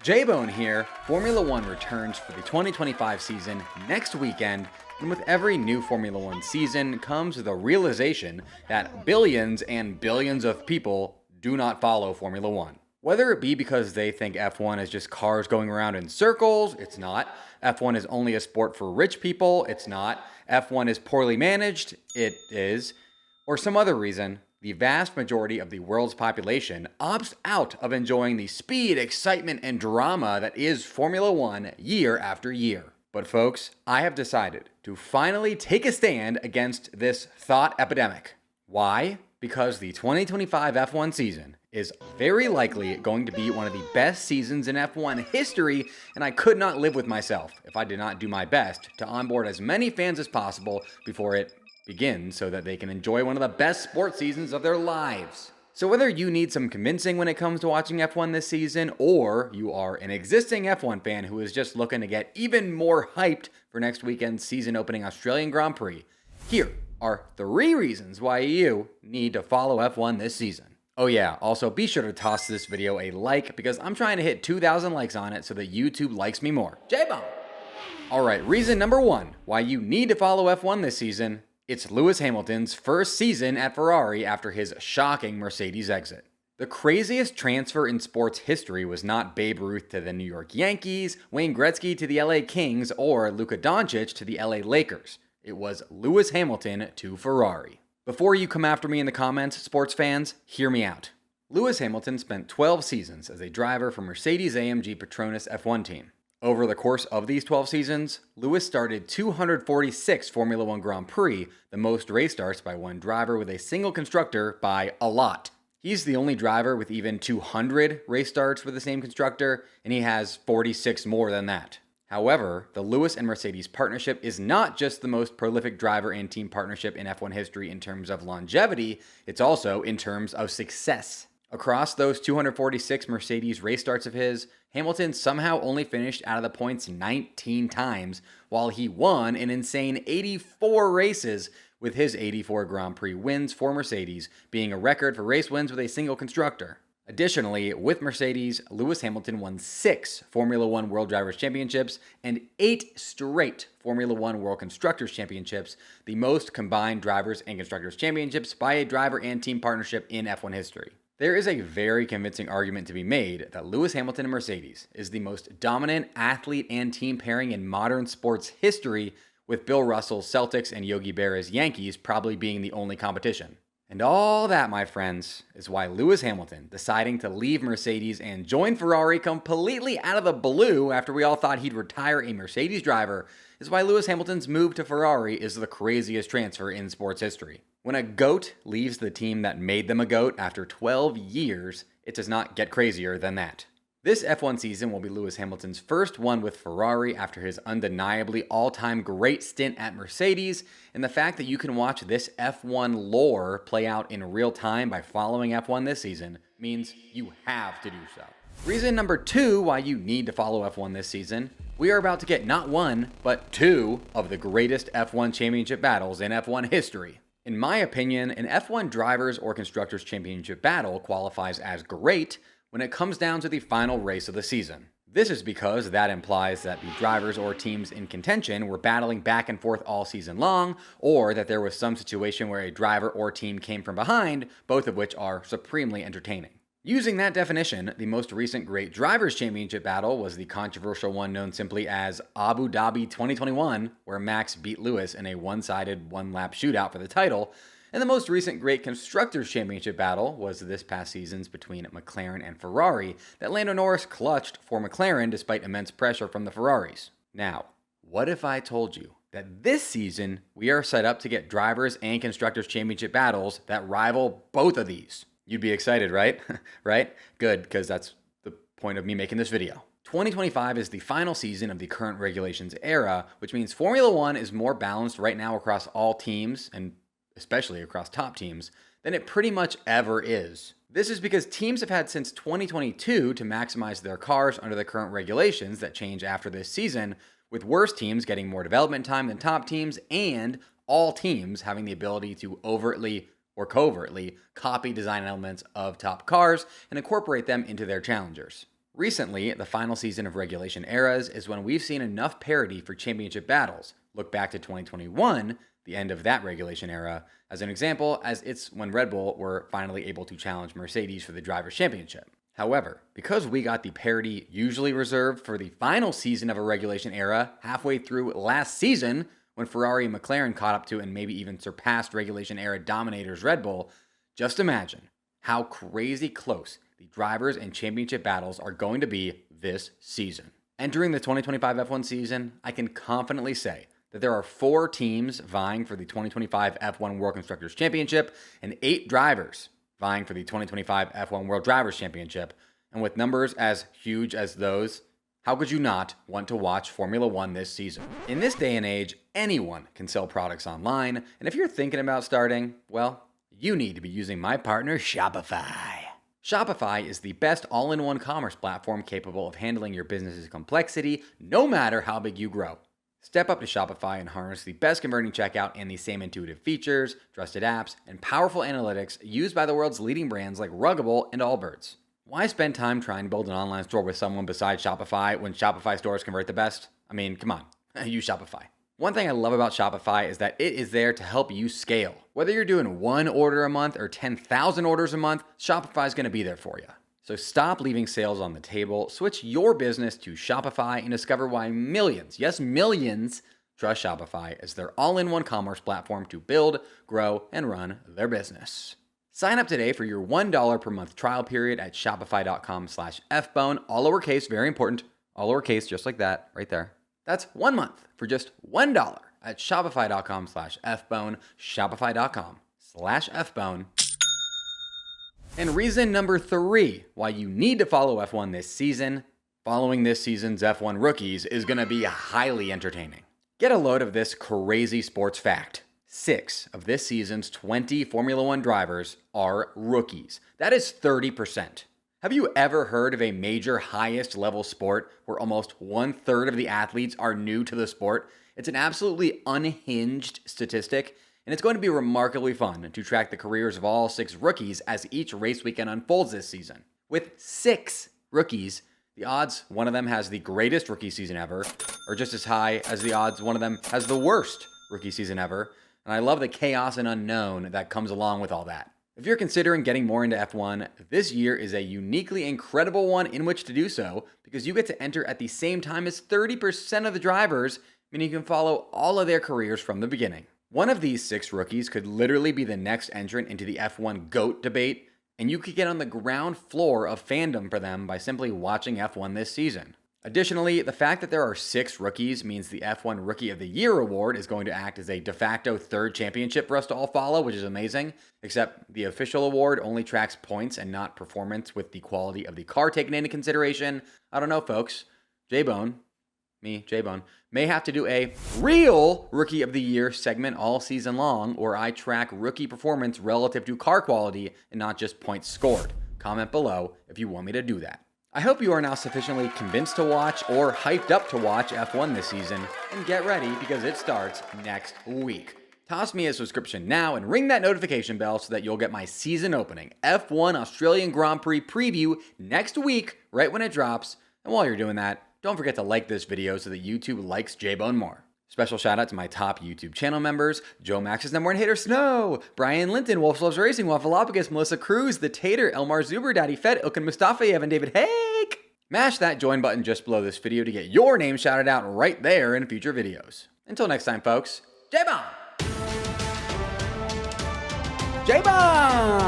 J-Bone here. Formula One returns for the 2025 season next weekend, and with every new Formula One season comes the realization that billions and billions of people do not follow Formula One. Whether it be because they think F1 is just cars going around in circles, it's not. F1 is only a sport for rich people, it's not. F1 is poorly managed, it is. Or some other reason, the vast majority of the world's population opts out of enjoying the speed, excitement, and drama that is Formula One year after year. But folks, I have decided to finally take a stand against this thought epidemic. Why? Because the 2025 F1 season is very likely going to be one of the best seasons in F1 history, and I could not live with myself if I did not do my best to onboard as many fans as possible before it begins so that they can enjoy one of the best sports seasons of their lives. So whether you need some convincing when it comes to watching F1 this season, or you are an existing F1 fan who is just looking to get even more hyped for next weekend's season opening Australian Grand Prix, here are 3 reasons why you need to follow F1 this season. Oh yeah, also be sure to toss this video a like because I'm trying to hit 2,000 likes on it so that YouTube likes me more. J-Bone! Alright, reason number 1 why you need to follow F1 this season. It's Lewis Hamilton's first season at Ferrari after his shocking Mercedes exit. The craziest transfer in sports history was not Babe Ruth to the New York Yankees, Wayne Gretzky to the LA Kings, or Luka Doncic to the LA Lakers. It was Lewis Hamilton to Ferrari. Before you come after me in the comments, sports fans, hear me out. Lewis Hamilton spent 12 seasons as a driver for Mercedes-AMG Petronas F1 team. Over the course of these 12 seasons, Lewis started 246 Formula One Grand Prix, the most race starts by one driver with a single constructor by a lot. He's the only driver with even 200 race starts with the same constructor, and he has 46 more than that. However, the Lewis and Mercedes partnership is not just the most prolific driver and team partnership in F1 history in terms of longevity, it's also in terms of success. Across those 246 Mercedes race starts of his, Hamilton somehow only finished out of the points 19 times, while he won an insane 84 races, with his 84 Grand Prix wins for Mercedes being a record for race wins with a single constructor. Additionally, with Mercedes, Lewis Hamilton won 6 Formula One World Drivers' Championships and 8 straight Formula One World Constructors' Championships, the most combined Drivers and Constructors' Championships by a driver and team partnership in F1 history. There is a very convincing argument to be made that Lewis Hamilton and Mercedes is the most dominant athlete and team pairing in modern sports history, with Bill Russell's Celtics and Yogi Berra's Yankees probably being the only competition. And all that, my friends, is why Lewis Hamilton deciding to leave Mercedes and join Ferrari completely out of the blue after we all thought he'd retire a Mercedes driver is why Lewis Hamilton's move to Ferrari is the craziest transfer in sports history. When a GOAT leaves the team that made them a GOAT after 12 years, it does not get crazier than that. This F1 season will be Lewis Hamilton's first one with Ferrari after his undeniably all-time great stint at Mercedes, and the fact that you can watch this F1 lore play out in real time by following F1 this season means you have to do so. Reason number 2 why you need to follow F1 this season: we are about to get not 1, but 2 of the greatest F1 championship battles in F1 history. In my opinion, an F1 Drivers' or Constructors' Championship battle qualifies as great when it comes down to the final race of the season. This is because that implies that the drivers or teams in contention were battling back and forth all season long, or that there was some situation where a driver or team came from behind, both of which are supremely entertaining. Using that definition, the most recent great Drivers' Championship battle was the controversial one known simply as Abu Dhabi 2021, where Max beat Lewis in a one-sided one-lap shootout for the title, and the most recent great Constructors' Championship battle was this past season's between McLaren and Ferrari that Lando Norris clutched for McLaren despite immense pressure from the Ferraris. Now, what if I told you that this season we are set up to get Drivers' and Constructors' Championship battles that rival both of these? You'd be excited, right? Right? Good, because that's the point of me making this video. 2025 is the final season of the current regulations era, which means Formula One is more balanced right now across all teams, and especially across top teams, than it pretty much ever is. This is because teams have had since 2022 to maximize their cars under the current regulations that change after this season, with worse teams getting more development time than top teams, and all teams having the ability to overtly or covertly copy design elements of top cars and incorporate them into their challengers. Recently, the final season of regulation eras is when we've seen enough parity for championship battles. Look back to 2021, the end of that regulation era, as an example, as it's when Red Bull were finally able to challenge Mercedes for the Drivers' Championship. However, because we got the parity usually reserved for the final season of a regulation era halfway through last season, when Ferrari and McLaren caught up to and maybe even surpassed regulation era dominators Red Bull, just imagine how crazy close the drivers and championship battles are going to be this season. Entering the 2025 F1 season, I can confidently say that there are 4 teams vying for the 2025 F1 World Constructors Championship and 8 drivers vying for the 2025 F1 World Drivers' Championship. And with numbers as huge as those, how could you not want to watch Formula One this season? In this day and age, anyone can sell products online, and if you're thinking about starting, well, you need to be using my partner, Shopify. Shopify is the best all-in-one commerce platform capable of handling your business's complexity, no matter how big you grow. Step up to Shopify and harness the best converting checkout and the same intuitive features, trusted apps, and powerful analytics used by the world's leading brands like Ruggable and Allbirds. Why spend time trying to build an online store with someone besides Shopify when Shopify stores convert the best? I mean, come on, use Shopify. One thing I love about Shopify is that it is there to help you scale. Whether you're doing 1 order a month or 10,000 orders a month, Shopify is going to be there for you. So stop leaving sales on the table, switch your business to Shopify, and discover why millions, yes, millions, trust Shopify as their all-in-one commerce platform to build, grow, and run their business. Sign up today for your $1 per month trial period at shopify.com/fbone, all lowercase, very important, all lowercase, just like that, right there. That's 1 month for just $1 at shopify.com/fbone, shopify.com/fbone. And reason number 3 why you need to follow F1 this season, following this season's F1 rookies is going to be highly entertaining. Get a load of this crazy sports fact. 6 of this season's 20 Formula One drivers are rookies. That is 30%. Have you ever heard of a major highest level sport where almost 1/3 of the athletes are new to the sport? It's an absolutely unhinged statistic, and it's going to be remarkably fun to track the careers of all 6 rookies as each race weekend unfolds this season. With 6 rookies, the odds one of them has the greatest rookie season ever are just as high as the odds one of them has the worst rookie season ever, and I love the chaos and unknown that comes along with all that. If you're considering getting more into F1, this year is a uniquely incredible one in which to do so because you get to enter at the same time as 30% of the drivers, meaning you can follow all of their careers from the beginning. One of these 6 rookies could literally be the next entrant into the F1 GOAT debate, and you could get on the ground floor of fandom for them by simply watching F1 this season. Additionally, the fact that there are 6 rookies means the F1 Rookie of the Year award is going to act as a de facto 3rd championship for us to all follow, which is amazing, except the official award only tracks points and not performance with the quality of the car taken into consideration. I don't know, folks. J-Bone, may have to do a real Rookie of the Year segment all season long where I track rookie performance relative to car quality and not just points scored. Comment below if you want me to do that. I hope you are now sufficiently convinced to watch or hyped up to watch F1 this season, and get ready because it starts next week. Toss me a subscription now and ring that notification bell so that you'll get my season opening F1 Australian Grand Prix preview next week, right when it drops. And while you're doing that, don't forget to like this video so that YouTube likes J-Bone more. Special shout out to my top YouTube channel members: Joe Max's number 1 hater Snow, Brian Linton, Wolf Loves Racing, Waffleophagus, Melissa Cruz, The Tater, Elmar Zuber, Daddy Fed, Ilkin Mustafa, Evan David Hake. Mash that join button just below this video to get your name shouted out right there in future videos. Until next time, folks, J-Bone! J-Bone!